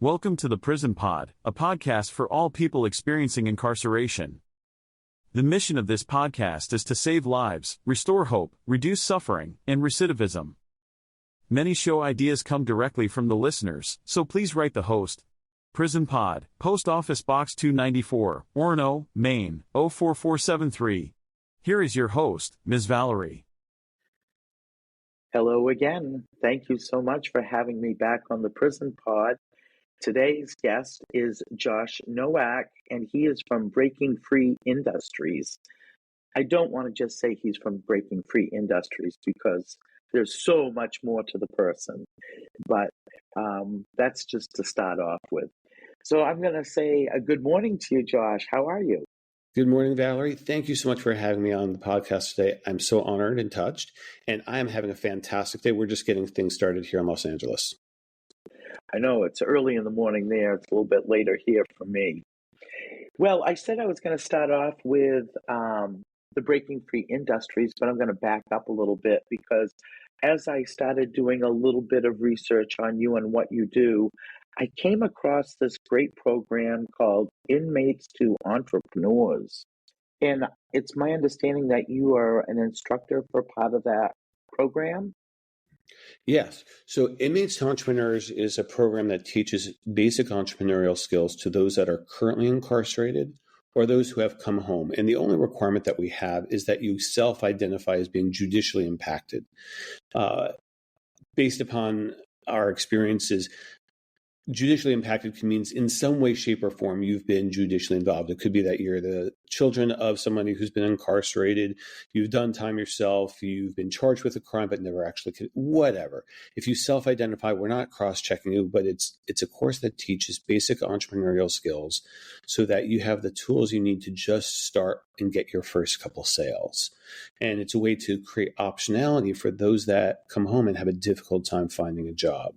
Welcome to the Prison Pod, a podcast for all people experiencing incarceration. The mission of this podcast is to save lives, restore hope, reduce suffering, and recidivism. Many show ideas come directly from the listeners, so please write the host. Prison Pod, Post Office Box 294, Orono, Maine, 04473. Here is your host, Ms. Valerie. Hello again. Thank you so much for having me back on the Prison Pod. Today's guest is Josh Nowak, and he is from Breaking Free Industries. I don't want to just say he's from Breaking Free Industries because there's so much more to the person, but that's just to start off with. So I'm going to say a good morning to you, Josh. How are you? Good morning, Valerie. Thank you so much for having me on the podcast today. I'm so honored and touched, and I am having a fantastic day. We're just getting things started here in Los Angeles. I know it's early in the morning there. It's a little bit later here for me. Well, I said I was going to start off with the Breaking Free Industries, but I'm going to back up a little bit because as I started doing a little bit of research on you and what you do, I came across this great program called Inmates to Entrepreneurs. And it's my understanding that you are an instructor for part of that program. Yes. So Inmates to Entrepreneurs is a program that teaches basic entrepreneurial skills to those that are currently incarcerated or those who have come home. And the only requirement that we have is that you self-identify as being judicially impacted. Based upon our experiences, judicially impacted means in some way, shape, or form you've been judicially involved. It could be that you're the children of somebody who's been incarcerated, you've done time yourself, you've been charged with a crime but never actually committed, whatever. If you self-identify, we're not cross-checking you, but it's a course that teaches basic entrepreneurial skills so that you have the tools you need to just start and get your first couple sales. And it's a way to create optionality for those that come home and have a difficult time finding a job.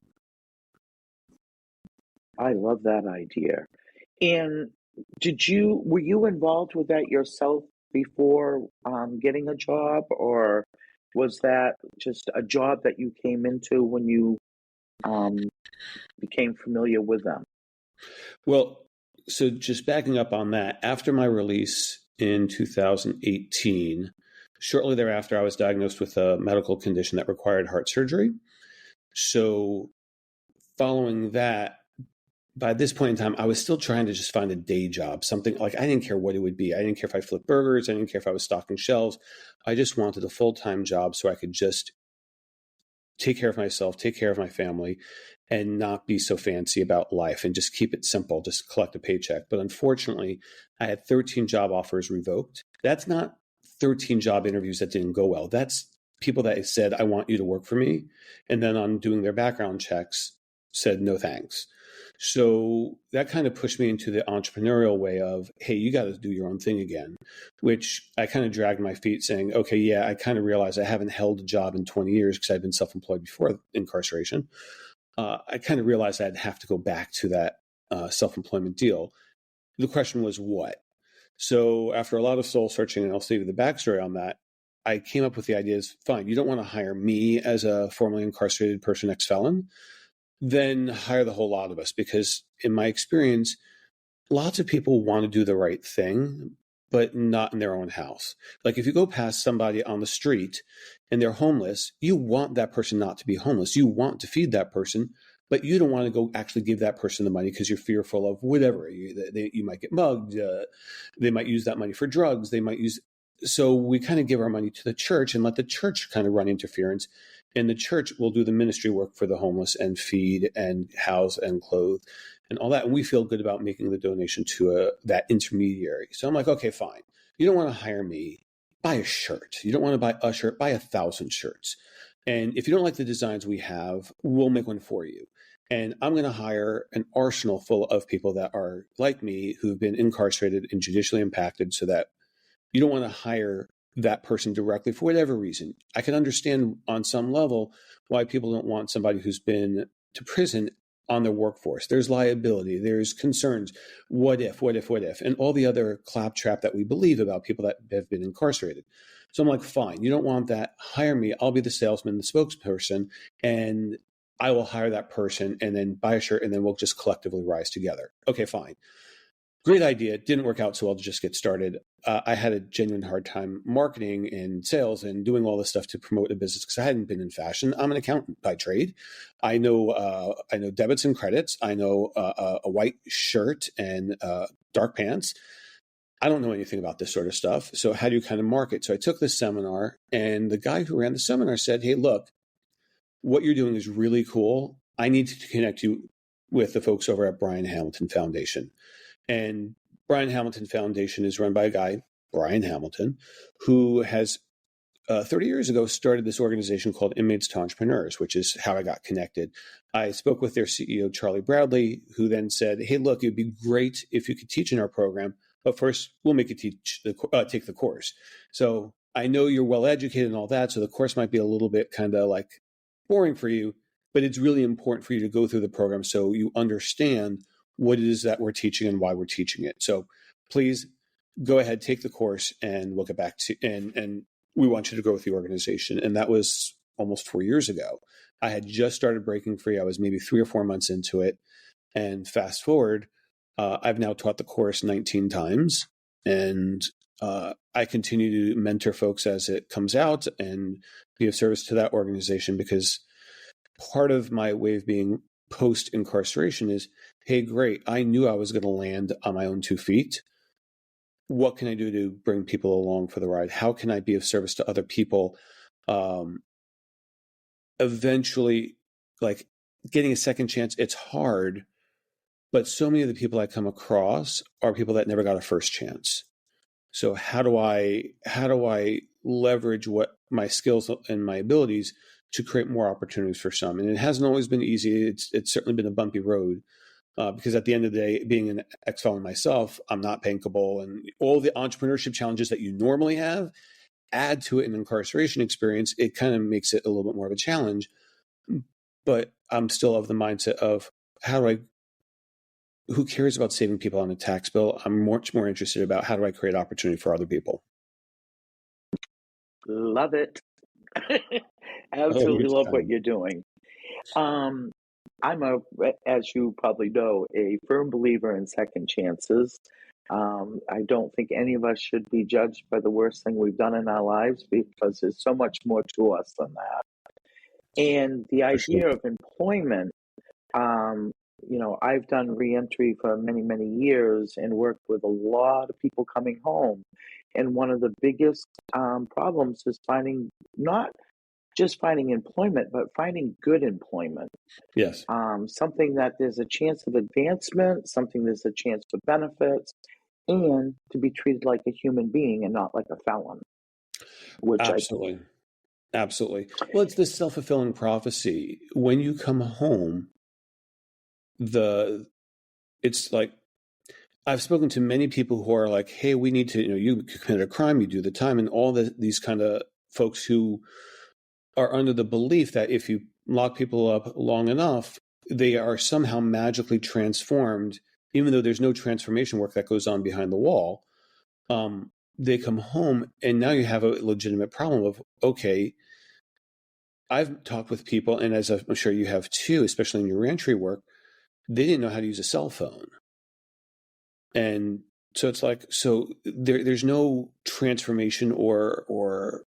I love that idea. And were you involved with that yourself before getting a job, or was that just a job that you came into when you became familiar with them? Well, so just backing up on that, after my release in 2018, shortly thereafter, I was diagnosed with a medical condition that required heart surgery. So following that, by this point in time, I was still trying to just find a day job, something like I didn't care what it would be. I didn't care if I flipped burgers. I didn't care if I was stocking shelves. I just wanted a full-time job so I could just take care of myself, take care of my family, and not be so fancy about life and just keep it simple, just collect a paycheck. But unfortunately, I had 13 job offers revoked. That's not 13 job interviews that didn't go well. That's people that said, I want you to work for me. And then on doing their background checks, said, no thanks. So that kind of pushed me into the entrepreneurial way of, hey, you got to do your own thing again, which I kind of dragged my feet saying, okay, yeah, I kind of realized I haven't held a job in 20 years because I've been self-employed before incarceration. I kind of realized I'd have to go back to that self-employment deal. The question was what? So after a lot of soul searching, and I'll save you the backstory on that, I came up with the idea is, fine, you don't want to hire me as a formerly incarcerated person, ex-felon, then hire the whole lot of us. Because in my experience, lots of people want to do the right thing, but not in their own house. Like if you go past somebody on the street and they're homeless, you want that person not to be homeless. You want to feed that person, but you don't want to go actually give that person the money because you're fearful of whatever. You might get mugged. They might use that money for drugs. So we kind of give our money to the church and let the church kind of run interference. And the church will do the ministry work for the homeless and feed and house and clothe and all that. And we feel good about making the donation to that intermediary. So I'm like, okay, fine. You don't want to hire me. Buy a shirt. You don't want to buy a shirt. Buy 1,000 shirts. And if you don't like the designs we have, we'll make one for you. And I'm going to hire an arsenal full of people that are like me, who've been incarcerated and judicially impacted, so that you don't want to hire that person directly for whatever reason. I can understand on some level why people don't want somebody who's been to prison on their workforce. There's liability, there's concerns, what if, and all the other claptrap that we believe about people that have been incarcerated. So I'm like, fine, you don't want that, hire me, I'll be the salesman, the spokesperson, and I will hire that person and then buy a shirt, and then we'll just collectively rise together. Okay, fine. Great idea. Didn't work out so well to just get started. I had a genuine hard time marketing and sales and doing all this stuff to promote the business because I hadn't been in fashion. I'm an accountant by trade. I know debits and credits. I know a white shirt and dark pants. I don't know anything about this sort of stuff. So how do you kind of market? So I took this seminar, and the guy who ran the seminar said, "Hey, look, what you're doing is really cool. I need to connect you with the folks over at Brian Hamilton Foundation." And Brian Hamilton Foundation is run by a guy, Brian Hamilton, who has 30 years ago started this organization called Inmates to Entrepreneurs, which is how I got connected. I spoke with their CEO, Charlie Bradley, who then said, "Hey, look, it'd be great if you could teach in our program, but first we'll make you take the course." So I know you're well educated and all that, so the course might be a little bit kind of like boring for you, but it's really important for you to go through the program so you understand what it is that we're teaching and why we're teaching it. So please go ahead, take the course, and we'll get back to, and we want you to grow with the organization. And that was almost 4 years ago. I had just started breaking free. I was maybe 3 or 4 months into it. And fast forward, I've now taught the course 19 times. And I continue to mentor folks as it comes out and be of service to that organization, because part of my way of being post-incarceration is, hey, great, I knew I was going to land on my own 2 feet. What can I do to bring people along for the ride? How can I be of service to other people? Eventually, like, getting a second chance, it's hard, but so many of the people I come across are people that never got a first chance. So how do I leverage what my skills and my abilities to create more opportunities for some? And it hasn't always been easy. It's certainly been a bumpy road, because at the end of the day, being an ex-felon myself, I'm not bankable, and all the entrepreneurship challenges that you normally have add to it an incarceration experience. It kind of makes it a little bit more of a challenge. But I'm still of the mindset of, who cares about saving people on a tax bill? I'm much more interested about how do I create opportunity for other people. Love it. Absolutely love what you're doing. I'm as you probably know, a firm believer in second chances. I don't think any of us should be judged by the worst thing we've done in our lives, because there's so much more to us than that. And the idea of employment, I've done reentry for many, many years and worked with a lot of people coming home. And one of the biggest problems is not just finding employment, but finding good employment. Yes. Something that there's a chance of advancement, something there's a chance for benefits, and to be treated like a human being and not like a felon. Absolutely. Well, it's this self-fulfilling prophecy. When you come home, it's like, I've spoken to many people who are like, hey, we need to, you commit a crime, you do the time, and all these kind of folks who are under the belief that if you lock people up long enough, they are somehow magically transformed, even though there's no transformation work that goes on behind the wall. They come home, and now you have a legitimate problem of, okay, I've talked with people, and as I'm sure you have too, especially in your reentry work, they didn't know how to use a cell phone. And so it's like, there's no transformation or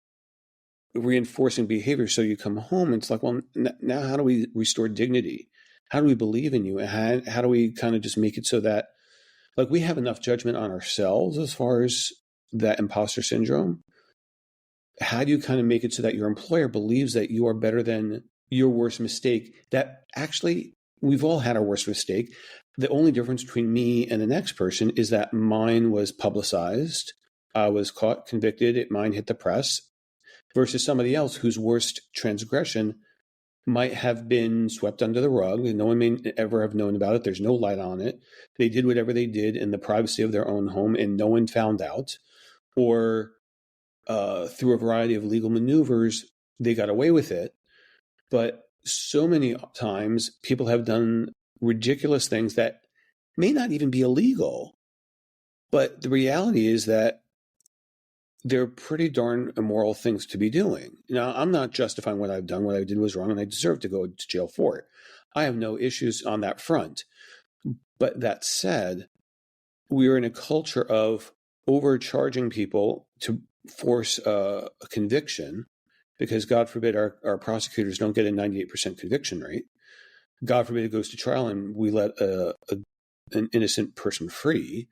reinforcing behavior. So you come home and it's like, well, now how do we restore dignity? How do we believe in you? And how do we kind of just make it so that, like, we have enough judgment on ourselves as far as that imposter syndrome? How do you kind of make it so that your employer believes that you are better than your worst mistake? That actually, we've all had our worst mistake. The only difference between me and the next person is that mine was publicized. I was caught, convicted. Mine hit the press, versus somebody else whose worst transgression might have been swept under the rug and no one may ever have known about it. There's no light on it. They did whatever they did in the privacy of their own home and no one found out. Or through a variety of legal maneuvers, they got away with it. But so many times people have done ridiculous things that may not even be illegal. But the reality is that they're pretty darn immoral things to be doing. Now, I'm not justifying what I've done. What I did was wrong, and I deserve to go to jail for it. I have no issues on that front. But that said, we are in a culture of overcharging people to force a conviction, because God forbid our prosecutors don't get a 98% conviction rate. God forbid it goes to trial and we let an innocent person free.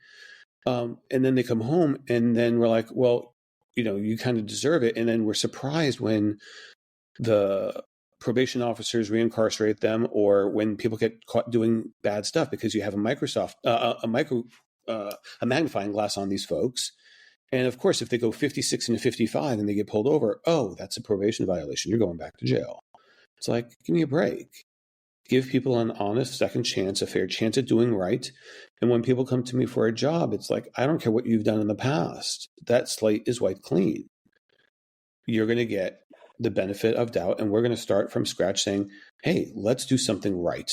And then they come home and then we're like, well, you kind of deserve it. And then we're surprised when the probation officers reincarcerate them, or when people get caught doing bad stuff because you have a magnifying glass on these folks. And of course, if they go 56 and 55 and they get pulled over, oh, that's a probation violation. You're going back to jail. It's like, give me a break. Give people an honest second chance, a fair chance at doing right. And when people come to me for a job, it's like, I don't care what you've done in the past. That slate is wiped clean. You're going to get the benefit of doubt, and we're going to start from scratch saying, hey, let's do something right.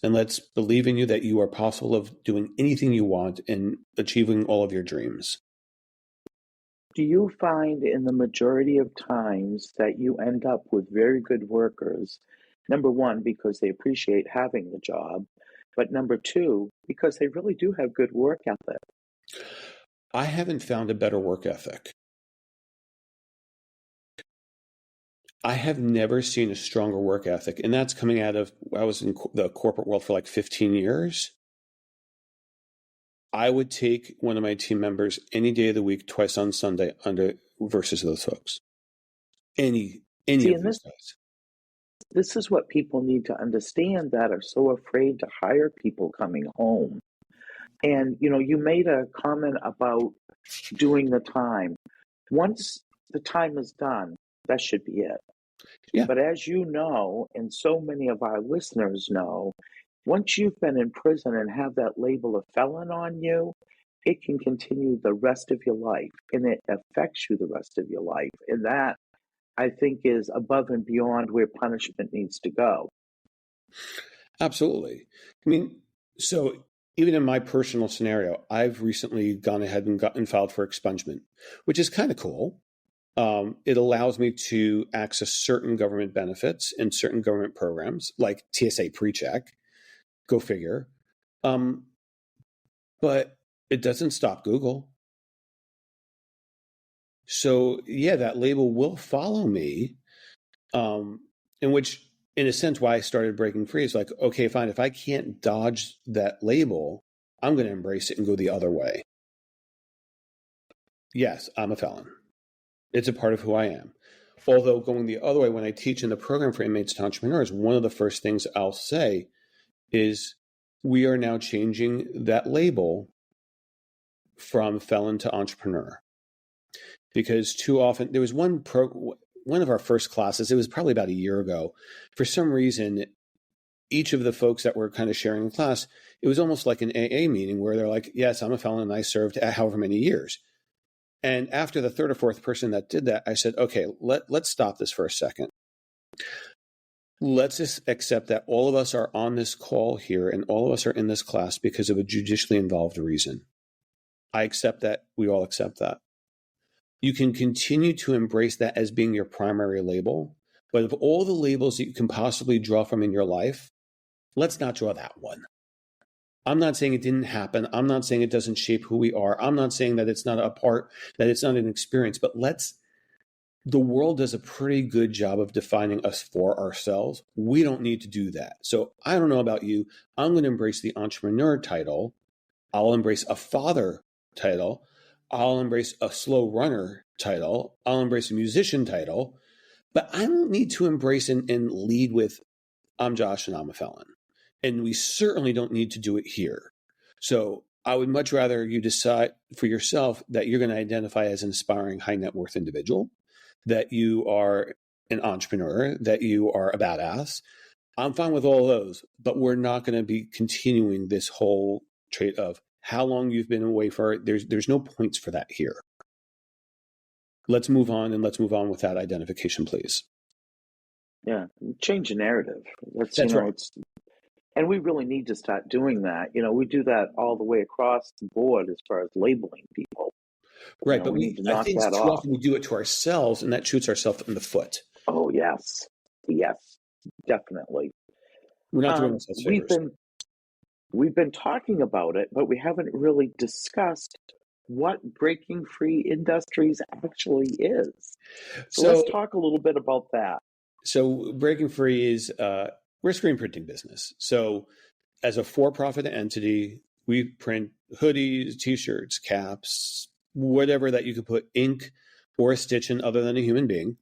And let's believe in you that you are possible of doing anything you want and achieving all of your dreams. Do you find in the majority of times that you end up with very good workers, number one, because they appreciate having the job, but number two, because they really do have good work ethic? I haven't found a better work ethic. I have never seen a stronger work ethic, and that's coming out of, I was in the corporate world for like 15 years. I would take one of my team members any day of the week, twice on Sunday, under versus those folks. Any See, of these guys. This is what people need to understand that are so afraid to hire people coming home. And, you made a comment about doing the time. Once the time is done, that should be it. Yeah. But as you know, and so many of our listeners know, once you've been in prison and have that label of felon on you, it can continue the rest of your life, and it affects you the rest of your life. And that, I think, is above and beyond where punishment needs to go. Absolutely. I mean, so even in my personal scenario, I've recently gone ahead and filed for expungement, which is kind of cool. It allows me to access certain government benefits and certain government programs like TSA PreCheck. Go figure. But it doesn't stop Google. So yeah, that label will follow me. In which, in a sense, why I started breaking free is like, okay, fine. If I can't dodge that label, I'm going to embrace it and go the other way. Yes, I'm a felon. It's a part of who I am. Although going the other way, when I teach in the program for inmates to entrepreneurs, one of the first things I'll say is we are now changing that label from felon to entrepreneur. Because too often, there was one of our first classes, it was probably about a year ago. For some reason, each of the folks that were kind of sharing the class, it was almost like an AA meeting where they're like, yes, I'm a felon and I served however many years. And after the third or fourth person that did that, I said, okay, let's stop this for a second. Let's just accept that all of us are on this call here and all of us are in this class because of a judicially involved reason. I accept that. We all accept that. You can continue to embrace that as being your primary label. But of all the labels that you can possibly draw from in your life, let's not draw that one. I'm not saying it didn't happen. I'm not saying it doesn't shape who we are. I'm not saying that it's not a part, that it's not an experience, but the world does a pretty good job of defining us for ourselves. We don't need to do that. So I don't know about you. I'm going to embrace the entrepreneur title. I'll embrace a father title. I'll embrace a slow runner title. I'll embrace a musician title. But I don't need to embrace and lead with, I'm Josh and I'm a felon. And we certainly don't need to do it here. So I would much rather you decide for yourself that you're going to identify as an aspiring high net worth individual, that you are an entrepreneur, that you are a badass. I'm fine with all those, but we're not going to be continuing this whole trait of how long you've been away for it. There's no points for that here. Let's move on, and let's move on with that identification, please. Yeah, change the narrative. That's right. And we really need to start doing that. We do that all the way across the board as far as labeling people. Right, but We need to I knock think that too off. often we do it to ourselves, and that shoots ourselves in the foot. Oh, yes. Yes, definitely. We're not doing ourselves We've favors. been talking about it, but we haven't really discussed what breaking free industries actually is. So let's So, talk a little bit about that. so Breaking Free is we're a screen printing business. So, as a for-profit entity, we print hoodies, T-shirts, caps, whatever that you could put ink or a stitch in other than a human being,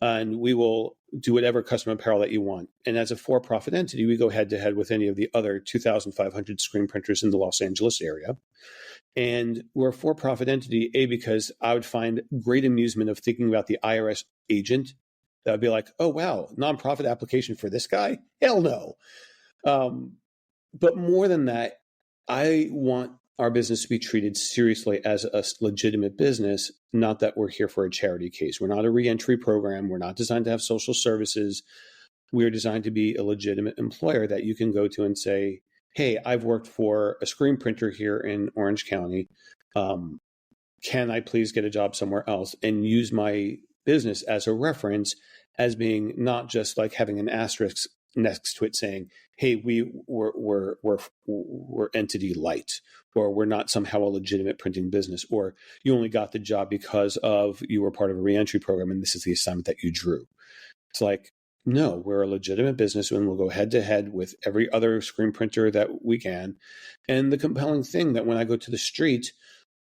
and we will do whatever custom apparel that you want. And as a for-profit entity, we go head-to-head with any of the other 2,500 screen printers in the Los Angeles area. And we're a for-profit entity, because I would find great amusement of thinking about the IRS agent that would be like, oh, wow, nonprofit application for this guy? Hell no. But more than that, I want our business to be treated seriously as a legitimate business, not that we're here for a charity case. We're not a reentry program. We're not designed to have social services. We're designed to be a legitimate employer that you can go to and say, hey, I've worked for a screen printer here in Orange County. Can I please get a job somewhere else, and use my business as a reference, as being not just like having an asterisk next to it saying, hey, we're entity light, or we're not somehow a legitimate printing business, or you only got the job because of you were part of a reentry program and this is the assignment that you drew. It's like, no, we're a legitimate business and we'll go head to head with every other screen printer that we can. And the compelling thing that when I go to the street,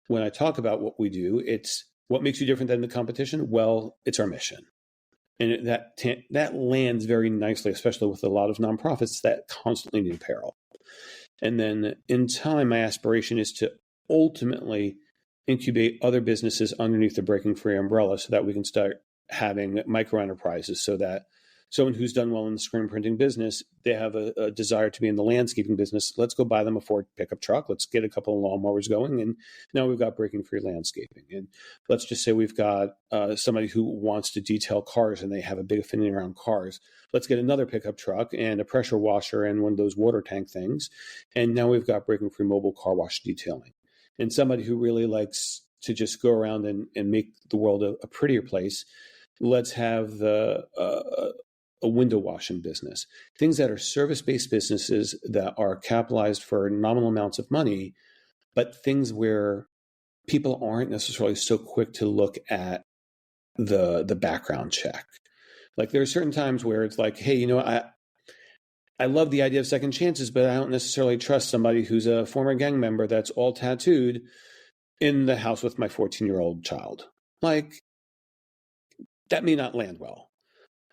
when I talk about what we do, it's what makes you different than the competition. Well, it's our mission. And that lands very nicely, especially with a lot of nonprofits that constantly need apparel. And then in time, my aspiration is to ultimately incubate other businesses underneath the Breaking Free umbrella, so that we can start having micro enterprises, so that someone who's done well in the screen printing business, they have a desire to be in the landscaping business. Let's go buy them a Ford pickup truck. Let's get a couple of lawnmowers going. And now we've got Breaking Free landscaping. And let's just say we've got somebody who wants to detail cars and they have a big affinity around cars. Let's get another pickup truck and a pressure washer and one of those water tank things. And now we've got Breaking Free mobile car wash detailing. And somebody who really likes to just go around and make the world a prettier place, let's have a window washing business. Things that are service-based businesses that are capitalized for nominal amounts of money, but things where people aren't necessarily so quick to look at the background check. Like there are certain times where it's like, hey, I love the idea of second chances, but I don't necessarily trust somebody who's a former gang member that's all tattooed in the house with my 14-year-old child. Like, that may not land well.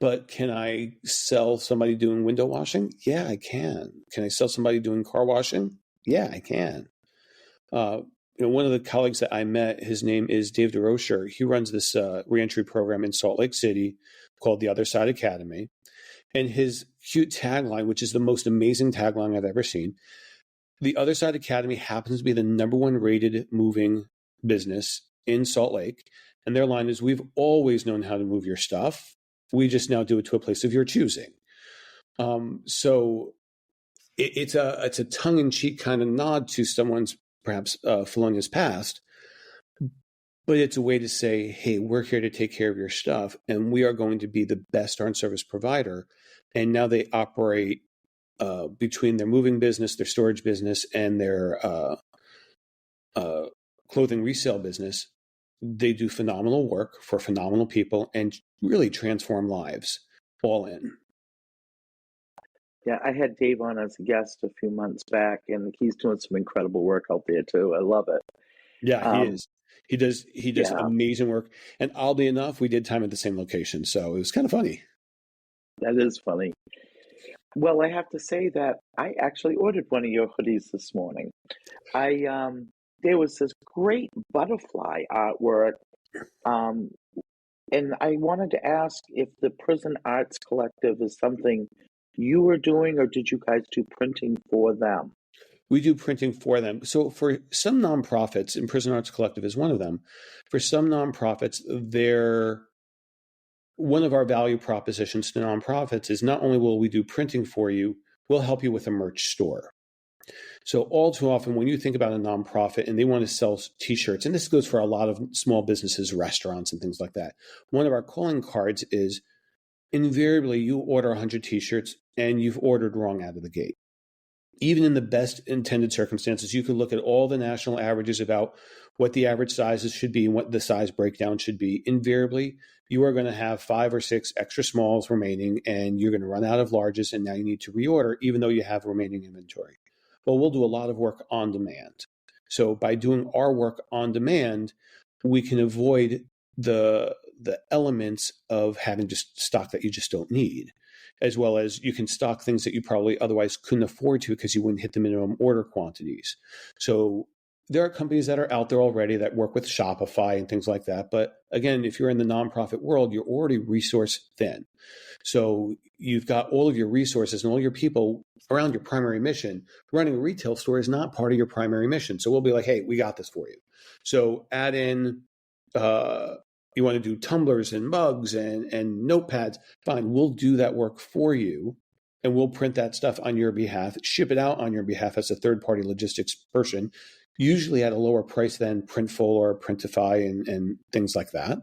But can I sell somebody doing window washing? Yeah, I can. Can I sell somebody doing car washing? Yeah, I can. One of the colleagues that I met, his name is Dave DeRocher. He runs this reentry program in Salt Lake City called the Other Side Academy. And his cute tagline, which is the most amazing tagline I've ever seen, the Other Side Academy happens to be the #1 rated moving business in Salt Lake. And their line is, we've always known how to move your stuff. We just now do it to a place of your choosing. So it's a tongue-in-cheek kind of nod to someone's perhaps felonious past, but it's a way to say, hey, we're here to take care of your stuff, and we are going to be the best darn service provider. And now they operate between their moving business, their storage business, and their clothing resale business. They do phenomenal work for phenomenal people and really transform lives, all in. Yeah, I had Dave on as a guest a few months back, and he's doing some incredible work out there too. I love it. Yeah, he is. He does Yeah. amazing work. And oddly enough, we did time at the same location, so it was kind of funny. That is funny. Well, I have to say that I actually ordered one of your hoodies this morning. There was this great butterfly artwork, and I wanted to ask if the Prison Arts Collective is something you were doing, or did you guys do printing for them? We do printing for them. So for some nonprofits, and Prison Arts Collective is one of them, for some nonprofits, one of our value propositions to nonprofits is not only will we do printing for you, we'll help you with a merch store. So all too often, when you think about a nonprofit and they want to sell T-shirts, and this goes for a lot of small businesses, restaurants, and things like that, one of our calling cards is invariably you order 100 T-shirts and you've ordered wrong out of the gate. Even in the best intended circumstances, you could look at all the national averages about what the average sizes should be and what the size breakdown should be. Invariably, you are going to have 5 or 6 extra smalls remaining, and you're going to run out of larges, and now you need to reorder, even though you have remaining inventory. Well, we'll do a lot of work on demand. So by doing our work on demand, we can avoid the elements of having just stock that you just don't need, as well as you can stock things that you probably otherwise couldn't afford to because you wouldn't hit the minimum order quantities. So there are companies that are out there already that work with Shopify and things like that. But again, if you're in the nonprofit world, you're already resource thin. So you've got all of your resources and all your people around your primary mission. Running a retail store is not part of your primary mission. So we'll be like, hey, we got this for you. So add in, you want to do tumblers and mugs and notepads, fine, we'll do that work for you. And we'll print that stuff on your behalf, ship it out on your behalf as a third-party logistics person, usually at a lower price than Printful or Printify and things like that.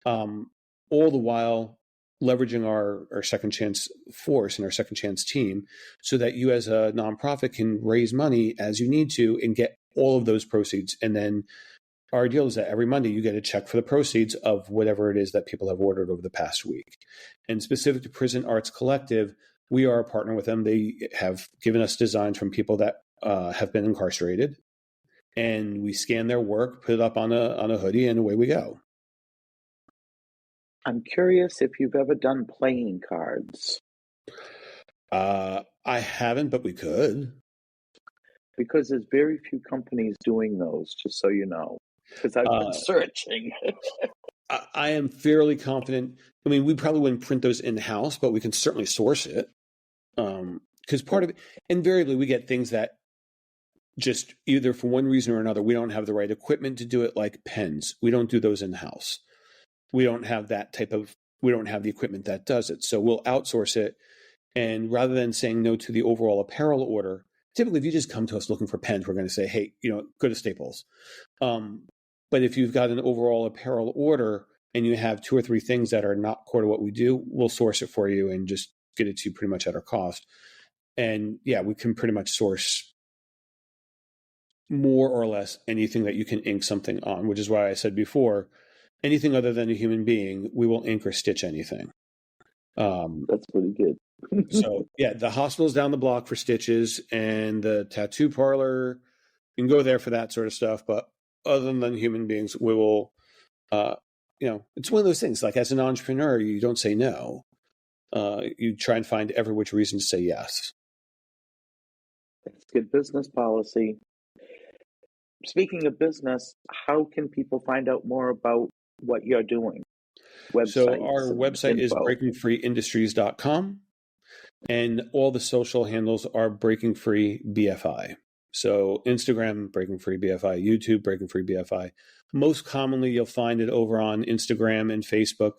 All the while leveraging our second chance force and our second chance team so that you as a nonprofit can raise money as you need to and get all of those proceeds. And then our deal is that every Monday you get a check for the proceeds of whatever it is that people have ordered over the past week. And specific to Prison Arts Collective, we are a partner with them. They have given us designs from people that have been incarcerated, and we scan their work, put it up on a hoodie, and away we go. I'm curious if you've ever done playing cards. I haven't, but we could. Because there's very few companies doing those, just so you know. Because I've been searching. I am fairly confident. I mean, we probably wouldn't print those in-house, but we can certainly source it. Because part of it, invariably, we get things that just either for one reason or another, we don't have the right equipment to do it, like pens. We don't do those in-house. We don't have we don't have the equipment that does it. So we'll outsource it. And rather than saying no to the overall apparel order, typically if you just come to us looking for pens, we're going to say, hey, go to Staples. But if you've got an overall apparel order and you have 2 or 3 things that are not core to what we do, we'll source it for you and just get it to you pretty much at our cost. And yeah, we can pretty much source more or less anything that you can ink something on, which is why I said before, anything other than a human being, we will ink or stitch anything. That's pretty good. So yeah, the hospital's down the block for stitches, and the tattoo parlor, you can go there for that sort of stuff. But other than human beings, we will, it's one of those things, like as an entrepreneur, you don't say no. You try and find every which reason to say yes. That's good business policy. Speaking of business, how can people find out more about what you're doing? So our website is breakingfreeindustries.com, and all the social handles are Breaking Free BFI. So Instagram, Breaking Free BFI, YouTube, Breaking Free BFI. Most commonly, you'll find it over on Instagram and Facebook.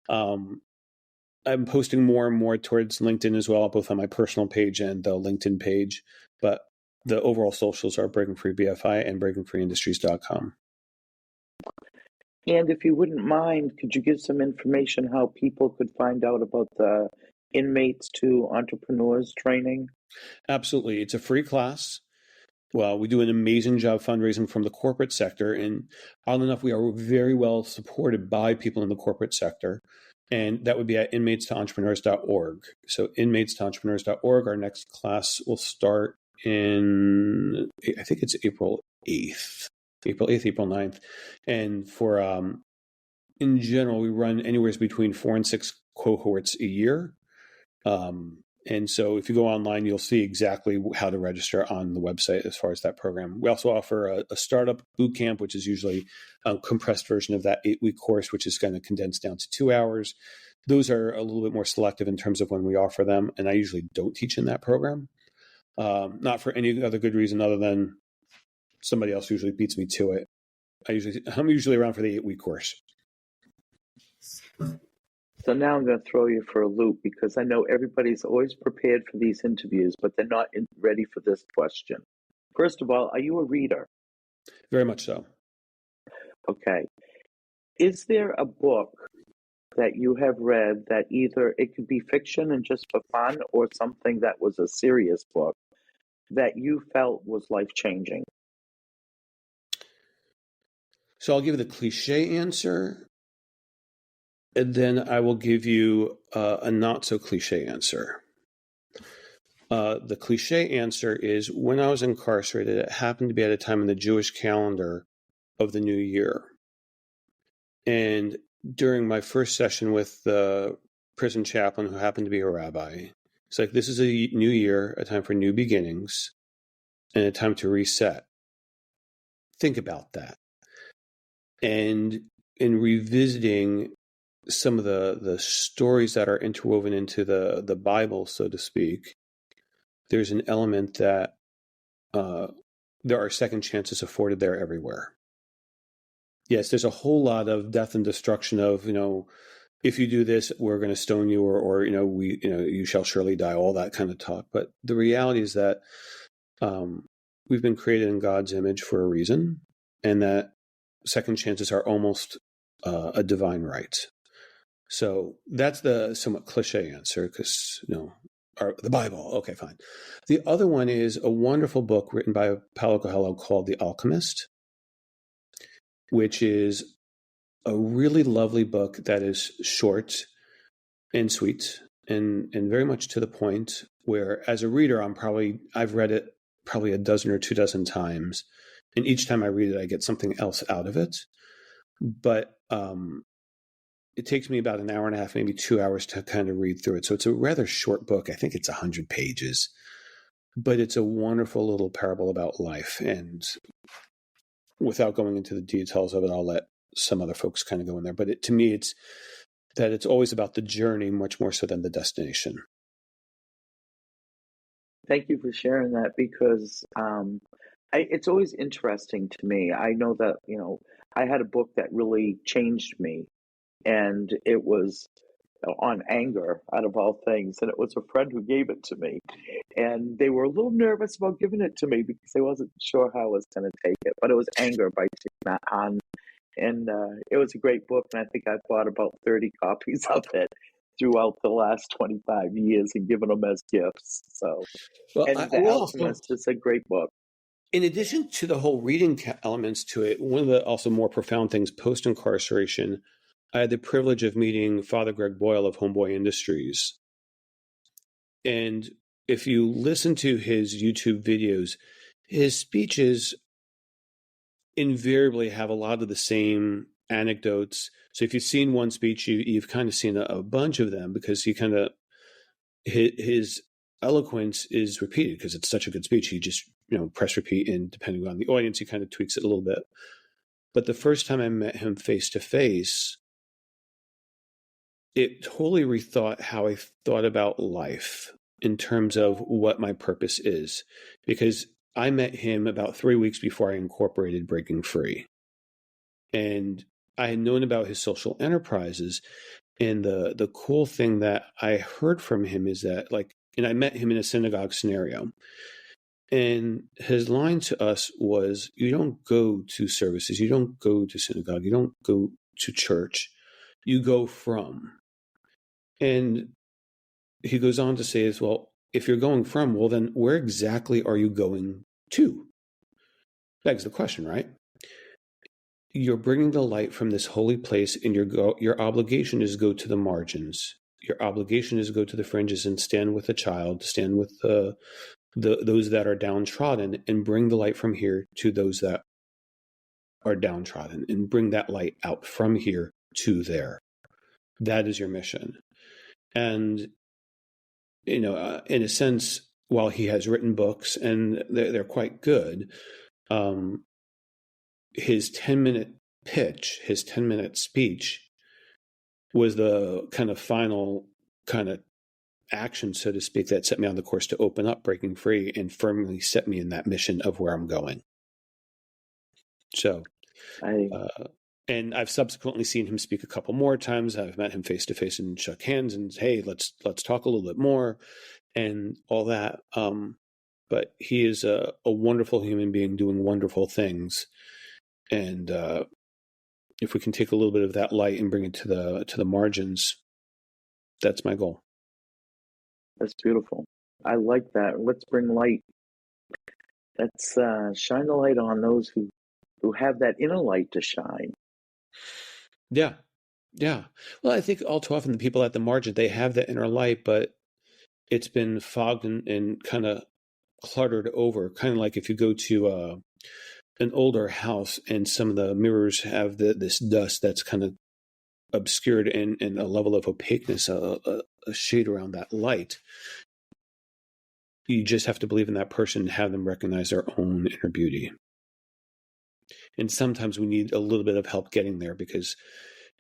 I'm posting more and more towards LinkedIn as well, both on my personal page and the LinkedIn page. But the overall socials are Breaking Free BFI and breakingfreeindustries.com. And if you wouldn't mind, could you give some information how people could find out about the Inmates to Entrepreneurs training? Absolutely. It's a free class. Well, we do an amazing job fundraising from the corporate sector. And oddly enough, we are very well supported by people in the corporate sector. And that would be at inmatestoentrepreneurs.org. So inmatestoentrepreneurs.org. Our next class will start in, I think it's April 8th, April 9th. And for, in general, we run anywhere between 4 and 6 cohorts a year. And so if you go online, you'll see exactly how to register on the website as far as that program. We also offer a startup boot camp, which is usually a compressed version of that 8-week course, which is going to condense down to 2 hours. Those are a little bit more selective in terms of when we offer them. And I usually don't teach in that program, not for any other good reason other than somebody else usually beats me to it. I'm usually around for the 8-week course. So now I'm going to throw you for a loop because I know everybody's always prepared for these interviews, but they're not ready for this question. First of all, are you a reader? Very much so. Okay. Is there a book that you have read that either it could be fiction and just for fun or something that was a serious book that you felt was life-changing? So I'll give you the cliche answer, and then I will give you a not so cliche answer. The cliche answer is when I was incarcerated, it happened to be at a time in the Jewish calendar of the new year. And during my first session with the prison chaplain, who happened to be a rabbi, it's like, this is a new year, a time for new beginnings, and a time to reset. Think about that. And in revisiting some of the stories that are interwoven into the Bible, so to speak, there's an element that there are second chances afforded there everywhere. Yes, there's a whole lot of death and destruction of, if you do this, we're going to stone you, or you shall surely die, all that kind of talk. But the reality is that we've been created in God's image for a reason, and that second chances are almost a divine right. So that's the somewhat cliche answer, because the Bible. Okay, fine. The other one is a wonderful book written by Paulo Coelho called The Alchemist, which is a really lovely book that is short and sweet and very much to the point, where as a reader, I've read it probably a dozen or 24 times. And each time I read it, I get something else out of it. But it takes me about an hour and a half, maybe 2 hours to kind of read through it. So it's a rather short book. I think it's 100 pages, but it's a wonderful little parable about life. And without going into the details of it, I'll let some other folks kind of go in there. But to me, it's always about the journey much more so than the destination. Thank you for sharing that, because it's always interesting to me. I know that, I had a book that really changed me, and it was on anger, out of all things. And it was a friend who gave it to me. And they were a little nervous about giving it to me because they wasn't sure how I was going to take it. But it was Anger by Thich Nhat Hanh. And it was a great book. And I think I've bought about 30 copies of it throughout the last 25 years and given them as gifts. So, and The Alchemist is a great book. In addition to the whole reading elements to it, one of the also more profound things post-incarceration, I had the privilege of meeting Father Greg Boyle of Homeboy Industries. And if you listen to his YouTube videos, his speeches invariably have a lot of the same anecdotes. So if you've seen one speech, you've kind of seen a bunch of them, because his eloquence is repeated because it's such a good speech. He just, press repeat, and depending on the audience, he kind of tweaks it a little bit. But the first time I met him face to face, it totally rethought how I thought about life in terms of what my purpose is, because I met him about 3 weeks before I incorporated Breaking Free. And I had known about his social enterprises. And the cool thing that I heard from him is that, and I met him in a synagogue scenario. And his line to us was, you don't go to services, you don't go to synagogue, you don't go to church, you go from. And he goes on to say as well, if you're going from, well, then where exactly are you going to? Begs the question, right? You're bringing the light from this holy place, and your obligation is go to the margins. Your obligation is to go to the fringes and stand with the child, stand with those that are downtrodden, and bring the light from here to those that are downtrodden, and bring that light out from here to there. That is your mission. And, in a sense, while he has written books and they're quite good, his 10-minute pitch, his 10-minute speech was the kind of final kind of action, so to speak, that set me on the course to open up Breaking Free and firmly set me in that mission of where I'm going. So, and I've subsequently seen him speak a couple more times. I've met him face to face and shook hands and, hey, let's talk a little bit more and all that. but he is a wonderful human being doing wonderful things. And if we can take a little bit of that light and bring it to the margins, that's my goal. That's beautiful. I like that. Let's bring light. Let's shine the light on those who have that inner light to shine. Yeah. Yeah. Well, I think all too often the people at the margin, they have that inner light, but it's been fogged and kind of cluttered over. Kind of like if you go to an older house and some of the mirrors have this dust that's kind of obscured and a level of opaqueness, a shade around that light. You just have to believe in that person and have them recognize their own inner beauty. And sometimes we need a little bit of help getting there because,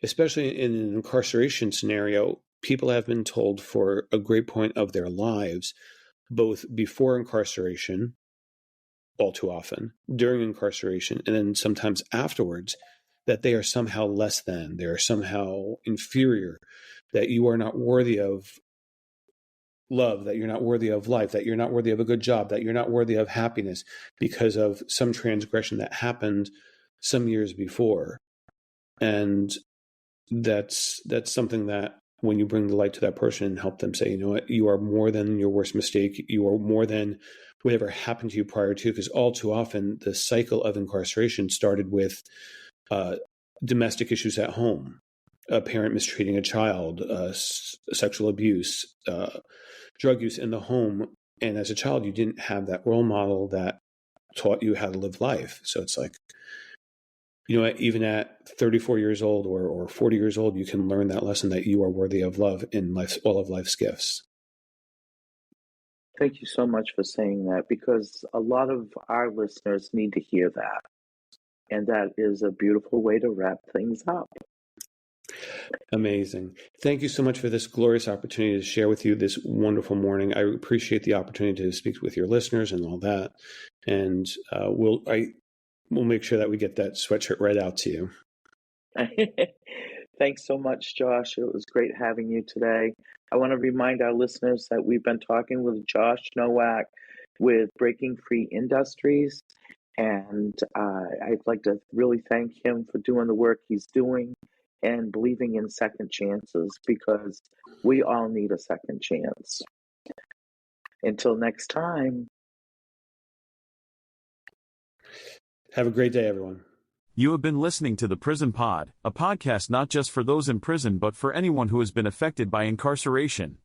especially in an incarceration scenario, people have been told for a great point of their lives, both before incarceration, all too often, during incarceration, and then sometimes afterwards, that they are somehow less than, they are somehow inferior, that you are not worthy of love, that you're not worthy of life, that you're not worthy of a good job, that you're not worthy of happiness because of some transgression that happened some years before. And that's something that when you bring the light to that person and help them say, you know what, you are more than your worst mistake, you are more than whatever happened to you prior to, because all too often the cycle of incarceration started with domestic issues at home, a parent mistreating a child, sexual abuse, drug use in the home. And as a child, you didn't have that role model that taught you how to live life. So it's like, you know what, even at 34 years old or 40 years old, you can learn that lesson that you are worthy of love in all of life's gifts. Thank you so much for saying that, because a lot of our listeners need to hear that. And that is a beautiful way to wrap things up. Amazing. Thank you so much for this glorious opportunity to share with you this wonderful morning. I appreciate the opportunity to speak with your listeners and all that. And we'll make sure that we get that sweatshirt right out to you. Thanks so much, Josh. It was great having you today. I want to remind our listeners that we've been talking with Josh Nowak with Breaking Free Industries. And I'd like to really thank him for doing the work he's doing and believing in second chances, because we all need a second chance. Until next time. Have a great day, everyone. You have been listening to The Prison Pod, a podcast not just for those in prison but for anyone who has been affected by incarceration.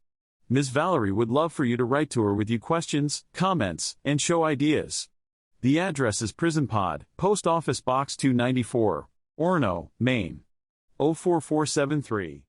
Ms. Valerie would love for you to write to her with your questions, comments, and show ideas. The address is Prison Pod, Post Office Box 294, Orono, Maine. 04473.